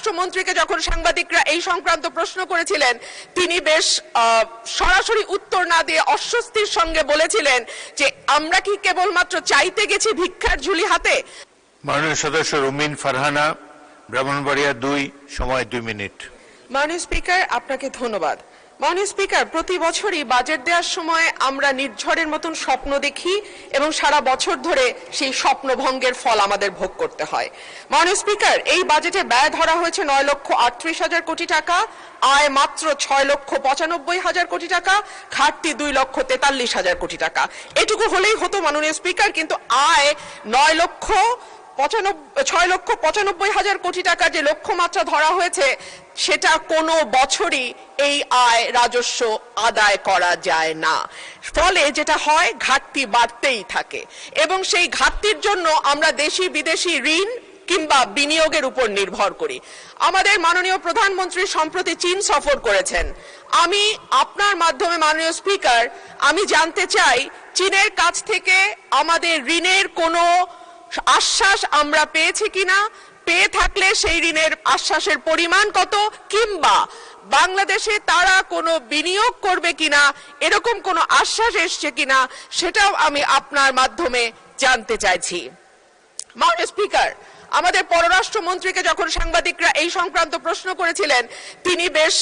পররাষ্ট্রমন্ত্রীকে যখন সাংবাদিকরা এই সংক্রান্ত প্রশ্ন করেছিলেন, তিনি বেশ সরাসরি উত্তর না দিয়ে অস্বস্তির সঙ্গে বলেছিলেন যে আমরা কি কেবলমাত্র চাইতে গেছি ভিক্ষার ঝুলি হাতে। মাননীয় সদস্য রুমিন ফারহানা, ব্রাহ্মণবাড়িয়া 2, সময় 2 মিনিট। মাননীয় স্পিকার, আপনাকে ধন্যবাদ। মাননীয় স্পিকার, প্রতি বছরই বাজেট দেওয়ার সময় আমরা নির্ঝরের মতন স্বপ্ন দেখি এবং সারা বছর ধরে সেই স্বপ্ন ভঙ্গের ফল আমাদের ভোগ করতে হয়। মাননীয় স্পিকার, এই বাজেটে ব্যয় ধরা হয়েছে 9,38,000 কোটি টাকা, আয় মাত্র 6,95,000 কোটি টাকা, ঘাটতি 2,43,000 কোটি টাকা। এটুকু হলেই হতো মাননীয় স্পিকার, কিন্তু আয় 6,95,000 কোটি টাকা যে লক্ষ্যমাত্রা ধরা হয়েছে সেটা কোনো বছরই এই আয় রাজস্ব আদায় করা যায় না। ফলে যেটা হয়, ঘাটতি বাড়তেই থাকে এবং সেই ঘাটতির জন্য আমরা দেশি বিদেশি ঋণ কিংবা বিনিয়োগের উপর নির্ভর করি। আমাদের মাননীয় প্রধানমন্ত্রী সম্প্রতি চীন সফর করেছেন। আমি আপনার মাধ্যমে মাননীয় স্পিকার, আমি জানতে চাই চীনের কাছ থেকে আমাদের ঋণের কোনো আশ্বাস আমরা পেয়েছি কিনা, পেয়ে থাকলে সেই ঋণের আশ্বাসের পরিমাণ কত, কিংবা বাংলাদেশে তারা কোনো বিনিয়োগ করবে কিনা এরকম কোনো আশ্বাস এসছে কিনা সেটাও আমি আপনার মাধ্যমে জানতে চাইছি। মাননীয় স্পিকার, আমাদের পররাষ্ট্রমন্ত্রীকে যখন সাংবাদিকরা এই সংক্রান্ত প্রশ্ন করেছিলেন, তিনি বেশ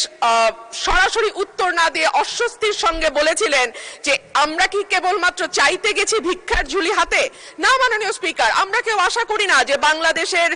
সরাসরি উত্তর না দিয়ে অস্বস্তির সঙ্গে বলেছিলেন যে আমরা কি কেবলমাত্র চাইতে গেছি ভিক্ষার ঝুলি হাতে। না মাননীয় স্পিকার, আমরা কেউ আশা করি না যে বাংলাদেশের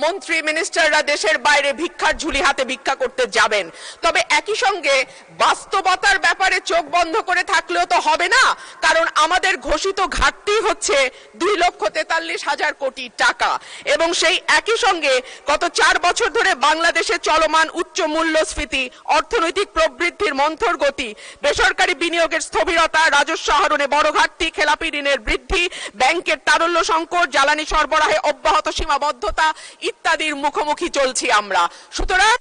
মন্ত্রী মিনিস্টাররা দেশের বাইরে ভিক্ষার ঝুলি হাতে ভিক্ষা করতে যাবেন। তবে একই সঙ্গে বাস্তবতার ব্যাপারে চোখ বন্ধ করে থাকলেও তো হবে না, কারণ আমাদের ঘোষিত ঘাটতি হচ্ছে 2,43,000 কোটি টাকা এবং সেই একই সঙ্গে গত 4 বছর ধরে বাংলাদেশে চলমান উচ্চ মূল্যস্ফীতি, অর্থনৈতিক প্রবৃদ্ধির মন্থর গতি, বেসরকারি বিনিয়োগের স্থবিরতা, রাজস্ব আহরণে বড় ঘাটতি, খেলাপি ঋণের বৃদ্ধি, ব্যাংকের তারল্য সংকট, জ্বালানি সরবরাহে অব্যাহত সীমাবদ্ধতা ইত্যাদির মুখোমুখি চলছি আমরা। সুতরাং